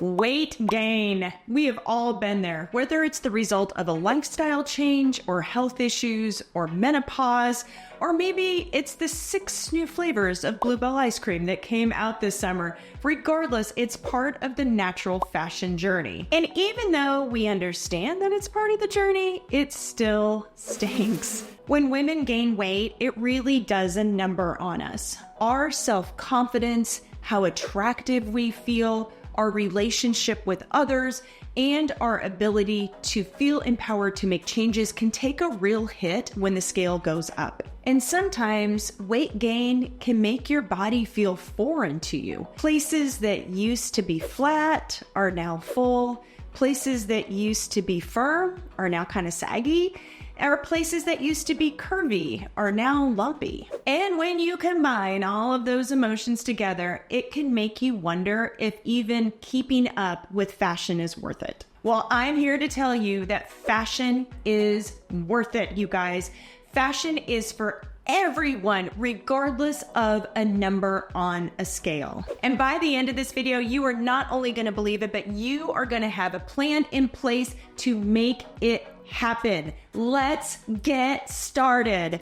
Weight gain. We have all been there, whether it's the result of a lifestyle change or health issues or menopause, or maybe it's the 6 new flavors of Bluebell ice cream that came out this summer. Regardless, it's part of the natural fashion journey. And even though we understand that it's part of the journey, it still stinks. When women gain weight, it really does a number on us. Our self-confidence, how attractive we feel, our relationship with others, and our ability to feel empowered to make changes can take a real hit when the scale goes up. And sometimes weight gain can make your body feel foreign to you. Places that used to be flat are now full. Places that used to be firm are now kind of saggy. Or places that used to be curvy are now lumpy. And when you combine all of those emotions together, it can make you wonder if even keeping up with fashion is worth it. Well, I'm here to tell you that fashion is worth it, you guys. Fashion is for everyone, regardless of a number on a scale. And by the end of this video, you are not only going to believe it, but you are going to have a plan in place to make it happen. Let's get started.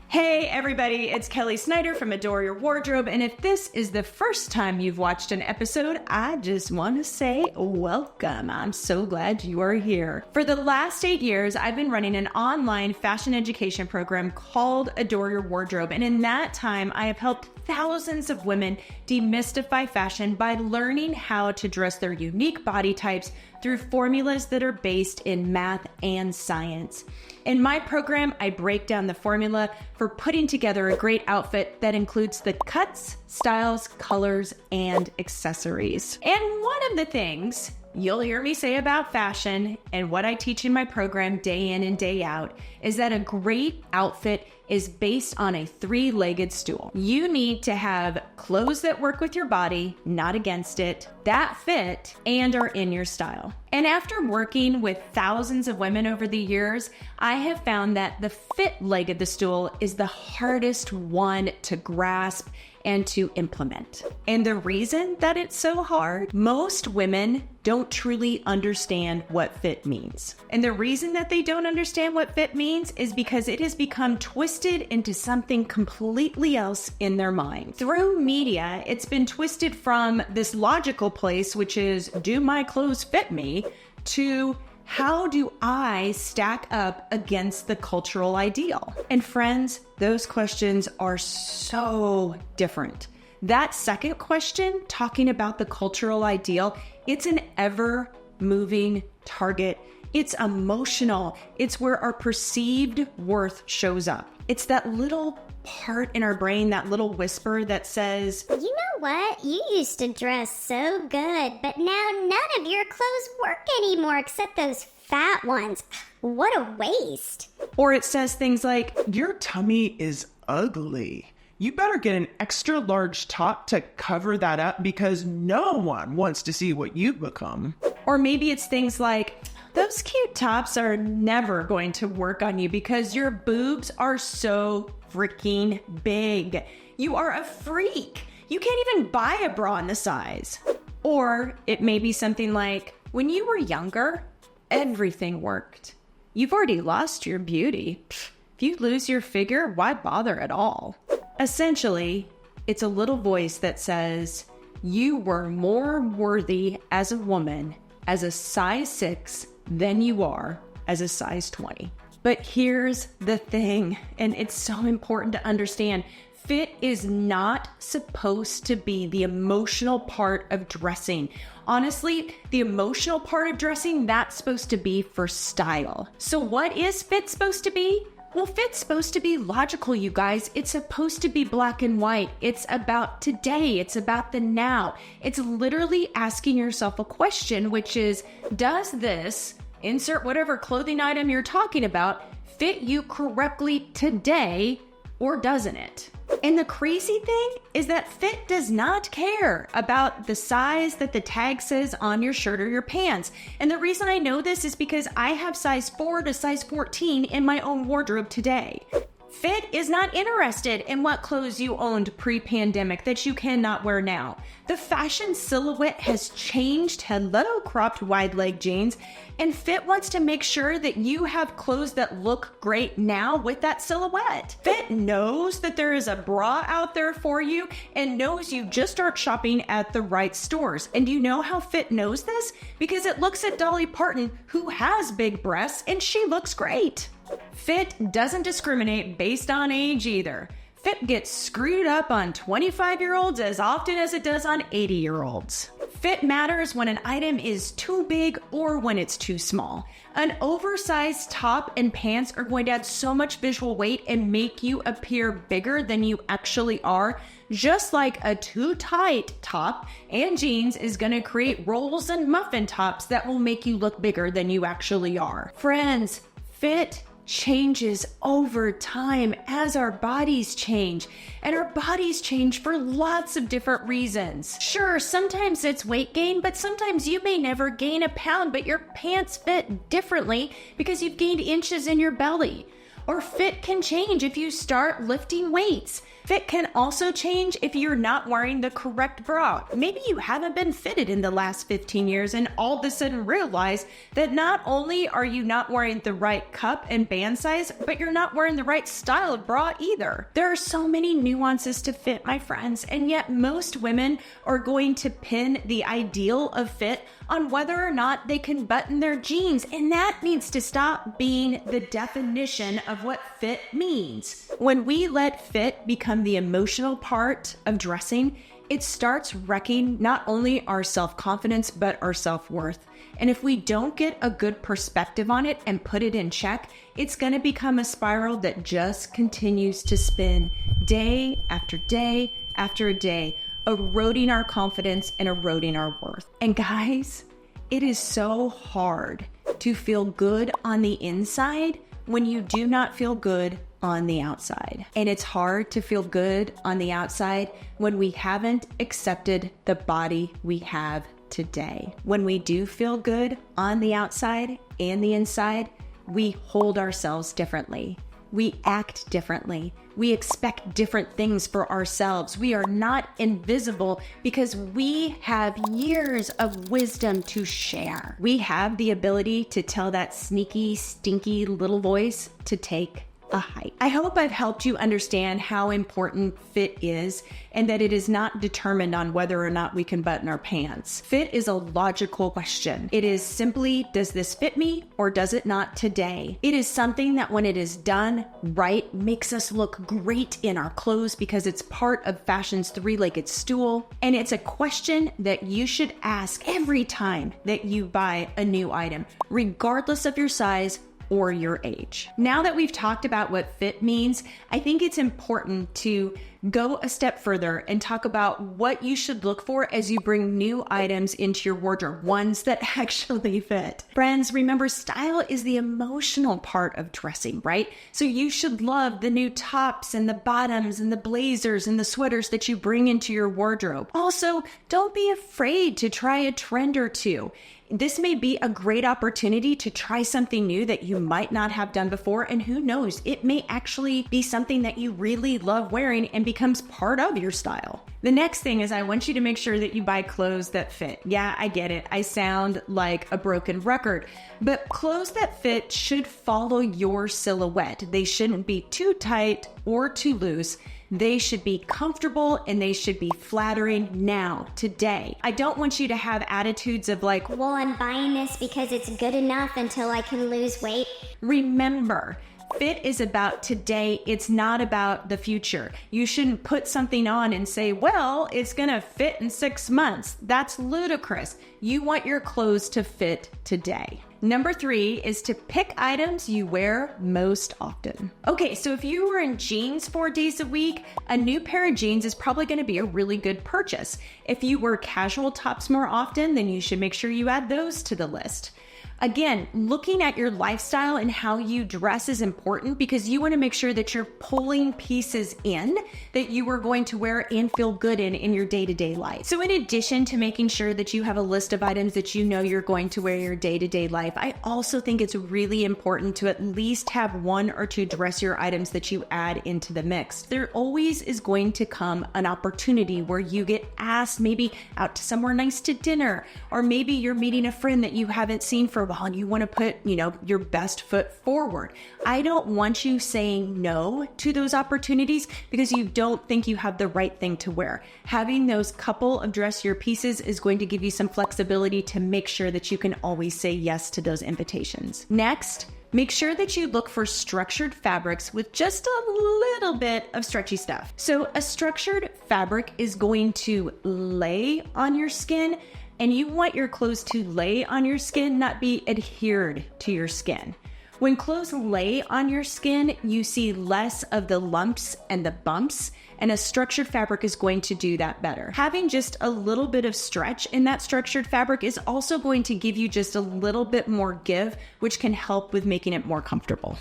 Hey everybody, it's Kelly Snyder from Adore Your Wardrobe, and if this is the first time you've watched an episode, I just want to say welcome. I'm so glad you are here. For the last 8 years, I've been running an online fashion education program called Adore Your Wardrobe, and in that time, I have helped thousands of women demystify fashion by learning how to dress their unique body types through formulas that are based in math and science. In my program, I break down the formula for putting together a great outfit that includes the cuts, styles, colors, and accessories. And one of the things you'll hear me say about fashion and what I teach in my program day in and day out is that a great outfit is based on a 3-legged stool. You need to have clothes that work with your body, not against it, that fit, and are in your style. And after working with thousands of women over the years, I have found that the fit leg of the stool is the hardest one to grasp and to implement. And the reason that it's so hard, most women don't truly understand what fit means. And the reason that they don't understand what fit means is because it has become twisted into something completely else in their mind. Through media, it's been twisted from this logical place, which is, do my clothes fit me, to how do I stack up against the cultural ideal? And friends, those questions are so different. That second question, talking about the cultural ideal, it's an ever-moving target. It's emotional. It's where our perceived worth shows up. It's that little part in our brain, that little whisper that says, you know what? You used to dress so good, but now none of your clothes work anymore except those fat ones. What a waste. Or it says things like, your tummy is ugly. You better get an extra large top to cover that up because no one wants to see what you've become. Or maybe it's things like, those cute tops are never going to work on you because your boobs are so freaking big. You are a freak. You can't even buy a bra in the size. Or it may be something like, when you were younger, everything worked. You've already lost your beauty. If you lose your figure, why bother at all? Essentially, it's a little voice that says, you were more worthy as a woman as a size 6 than you are as a size 20. But here's the thing, and it's so important to understand. Fit is not supposed to be the emotional part of dressing. Honestly, the emotional part of dressing, that's supposed to be for style. So what is fit supposed to be? Well, fit's supposed to be logical, you guys. It's supposed to be black and white. It's about today. It's about the now. It's literally asking yourself a question, which is, does this, insert whatever clothing item you're talking about, fit you correctly today, or doesn't it? And the crazy thing is that Fit does not care about the size that the tag says on your shirt or your pants. And the reason I know this is because I have size 4 to size 14 in my own wardrobe today. Fit is not interested in what clothes you owned pre-pandemic that you cannot wear now. The fashion silhouette has changed. Hello, cropped wide leg jeans. And Fit wants to make sure that you have clothes that look great now with that silhouette. Fit knows that there is a bra out there for you and knows you just aren't shopping at the right stores. And do you know how Fit knows this? Because it looks at Dolly Parton, who has big breasts, and she looks great. Fit doesn't discriminate based on age either. Fit gets screwed up on 25-year-olds as often as it does on 80-year-olds. Fit matters when an item is too big or when it's too small. An oversized top and pants are going to add so much visual weight and make you appear bigger than you actually are, just like a too tight top and jeans is going to create rolls and muffin tops that will make you look bigger than you actually are. Friends, Fit changes over time as our bodies change, and our bodies change for lots of different reasons. Sure, sometimes it's weight gain, but sometimes you may never gain a pound, but your pants fit differently because you've gained inches in your belly. Or Fit can change if you start lifting weights. Fit can also change if you're not wearing the correct bra. Maybe you haven't been fitted in the last 15 years and all of a sudden realize that not only are you not wearing the right cup and band size, but you're not wearing the right style of bra either. There are so many nuances to Fit, my friends, and yet most women are going to pin the ideal of Fit on whether or not they can button their jeans, and that needs to stop being the definition of what Fit means. When we let Fit become the emotional part of dressing, it starts wrecking not only our self-confidence, but our self-worth. And if we don't get a good perspective on it and put it in check, it's going to become a spiral that just continues to spin day after day after day, eroding our confidence and eroding our worth. And guys, it is so hard to feel good on the inside when you do not feel good on the outside. And it's hard to feel good on the outside when we haven't accepted the body we have today. When we do feel good on the outside and the inside, we hold ourselves differently. We act differently. We expect different things for ourselves. We are not invisible because we have years of wisdom to share. We have the ability to tell that sneaky, stinky little voice to take a hike. I hope I've helped you understand how important Fit is and that it is not determined on whether or not we can button our pants. Fit is a logical question. It is simply, does this fit me or does it not today? It is something that when it is done right, makes us look great in our clothes because it's part of fashion's three-legged stool. And it's a question that you should ask every time that you buy a new item, regardless of your size or your age. Now that we've talked about what Fit means, I think it's important to go a step further and talk about what you should look for as you bring new items into your wardrobe, ones that actually fit. Friends, remember, style is the emotional part of dressing, right? So you should love the new tops and the bottoms and the blazers and the sweaters that you bring into your wardrobe. Also, don't be afraid to try a trend or two. This may be a great opportunity to try something new that you might not have done before, and who knows, it may actually be something that you really love wearing and becomes part of your style. The next thing is I want you to make sure that you buy clothes that fit. Yeah, I get it. I sound like a broken record, but clothes that fit should follow your silhouette. They shouldn't be too tight or too loose. They should be comfortable and they should be flattering now, today. I don't want you to have attitudes of like, well, I'm buying this because it's good enough until I can lose weight. Remember, Fit is about today. It's not about the future. You shouldn't put something on and say, well, it's going to fit in 6 months. That's ludicrous. You want your clothes to fit today. Number 3 is to pick items you wear most often. Okay, so if you were in jeans 4 days a week, a new pair of jeans is probably going to be a really good purchase. If you wear casual tops more often, then you should make sure you add those to the list. Again, looking at your lifestyle and how you dress is important because you want to make sure that you're pulling pieces in that you are going to wear and feel good in your day-to-day life. So in addition to making sure that you have a list of items that you know you're going to wear your day-to-day life, I also think it's really important to at least have 1 or 2 dressier items that you add into the mix. There always is going to come an opportunity where you get asked maybe out to somewhere nice to dinner, or maybe you're meeting a friend that you haven't seen for a while and you want to put, your best foot forward. I don't want you saying no to those opportunities because you don't think you have the right thing to wear. Having those couple of dressier pieces is going to give you some flexibility to make sure that you can always say yes to those invitations. Next, make sure that you look for structured fabrics with just a little bit of stretchy stuff. So a structured fabric is going to lay on your skin, and you want your clothes to lay on your skin, not be adhered to your skin. When clothes lay on your skin, you see less of the lumps and the bumps, and a structured fabric is going to do that better. Having just a little bit of stretch in that structured fabric is also going to give you just a little bit more give, which can help with making it more comfortable.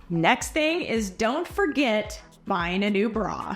Next thing is don't forget buying a new bra.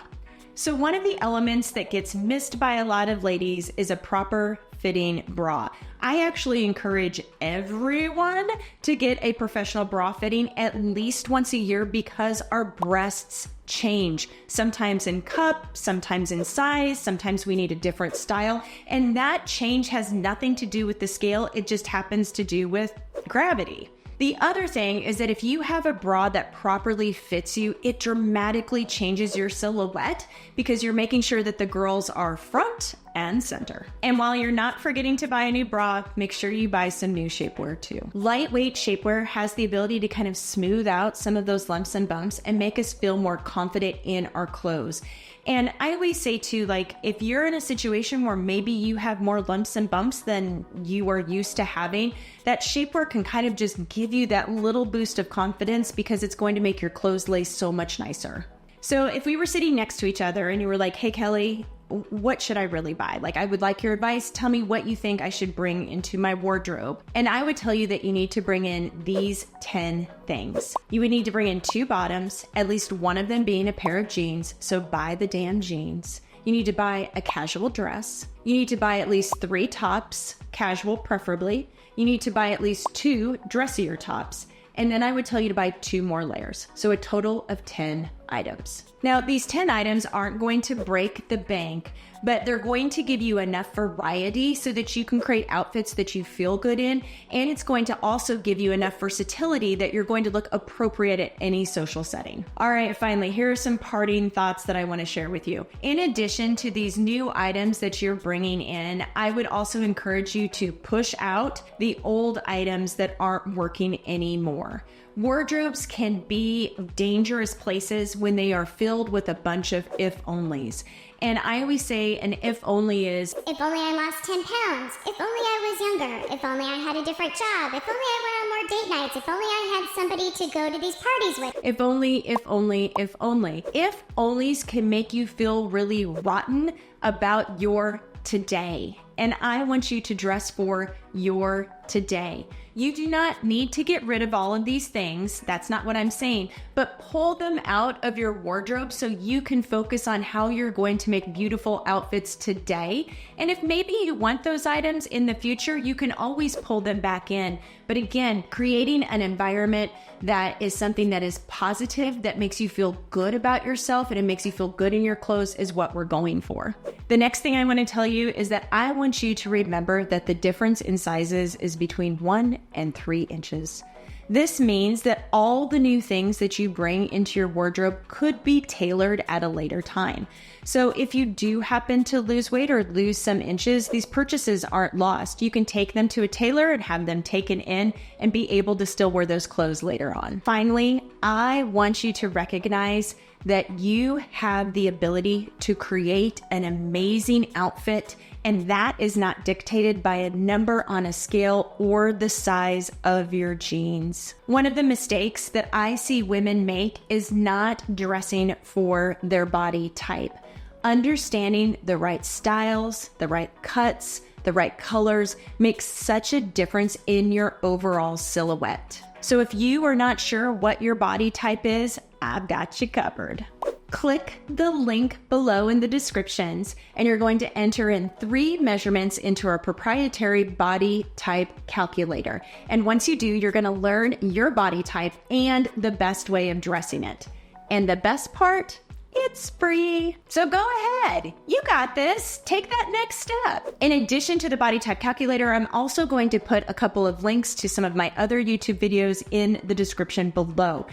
So one of the elements that gets missed by a lot of ladies is a proper fitting bra. I actually encourage everyone to get a professional bra fitting at least once a year because our breasts change, sometimes in cup, sometimes in size, sometimes we need a different style. And that change has nothing to do with the scale. It just happens to do with gravity. The other thing is that if you have a bra that properly fits you, it dramatically changes your silhouette because you're making sure that the girls are front and center. And while you're not forgetting to buy a new bra, make sure you buy some new shapewear too. Lightweight shapewear has the ability to kind of smooth out some of those lumps and bumps and make us feel more confident in our clothes. And I always say too, if you're in a situation where maybe you have more lumps and bumps than you are used to having, that shapewear can kind of just give you that little boost of confidence because it's going to make your clothes lay so much nicer. So if we were sitting next to each other and you were like, hey, Kelly, what should I really buy? I would like your advice. Tell me what you think I should bring into my wardrobe. And I would tell you that you need to bring in these 10 things. You would need to bring in 2 bottoms, at least one of them being a pair of jeans. So buy the damn jeans. You need to buy a casual dress. You need to buy at least 3 tops, casual preferably. You need to buy at least 2 dressier tops. And then I would tell you to buy 2 more layers. So a total of 10 items. Now, these 10 items aren't going to break the bank, but they're going to give you enough variety so that you can create outfits that you feel good in. And it's going to also give you enough versatility that you're going to look appropriate at any social setting. All right, finally, here are some parting thoughts that I want to share with you. In addition to these new items that you're bringing in, I would also encourage you to push out the old items that aren't working anymore. Wardrobes can be dangerous places when they are filled with a bunch of if-onlys. And I always say an if-only is, if only I lost 10 pounds. If only I was younger. If only I had a different job. If only I went on more date nights. If only I had somebody to go to these parties with. if only, if only, if only. If-onlys can make you feel really rotten about your today. And I want you to dress for your today. You do not need to get rid of all of these things. That's not what I'm saying, but pull them out of your wardrobe so you can focus on how you're going to make beautiful outfits today. And if maybe you want those items in the future, you can always pull them back in. But again, creating an environment that is something that is positive, that makes you feel good about yourself and it makes you feel good in your clothes is what we're going for. The next thing I want to tell you is that I want you to remember that the difference in sizes is between 1 and 3 inches. This means that all the new things that you bring into your wardrobe could be tailored at a later time. So if you do happen to lose weight or lose some inches, these purchases aren't lost. You can take them to a tailor and have them taken in and be able to still wear those clothes later on. Finally, I want you to recognize that you have the ability to create an amazing outfit, and that is not dictated by a number on a scale or the size of your jeans. One of the mistakes that I see women make is not dressing for their body type. Understanding the right styles, the right cuts, the right colors make such a difference in your overall silhouette. So if you are not sure what your body type is, I've got you covered. Click the link below in the descriptions, and you're going to enter in 3 measurements into our proprietary body type calculator. And once you do, you're going to learn your body type and the best way of dressing it. And the best part, it's free. So go ahead. You got this. Take that next step. In addition to the body type calculator, I'm also going to put a couple of links to some of my other YouTube videos in the description below.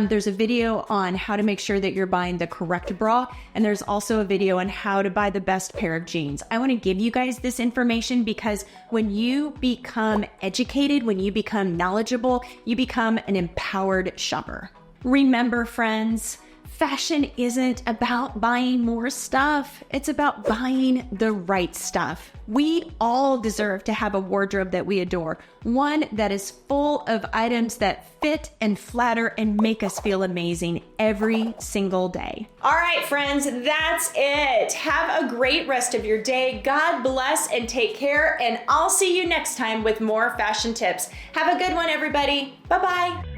There's a video on how to make sure that you're buying the correct bra, and there's also a video on how to buy the best pair of jeans. I want to give you guys this information because when you become educated, when you become knowledgeable, you become an empowered shopper. Remember, friends, fashion isn't about buying more stuff. It's about buying the right stuff. We all deserve to have a wardrobe that we adore, one that is full of items that fit and flatter and make us feel amazing every single day. All right, friends, that's it. Have a great rest of your day. God bless and take care, and I'll see you next time with more fashion tips. Have a good one, everybody. Bye-bye.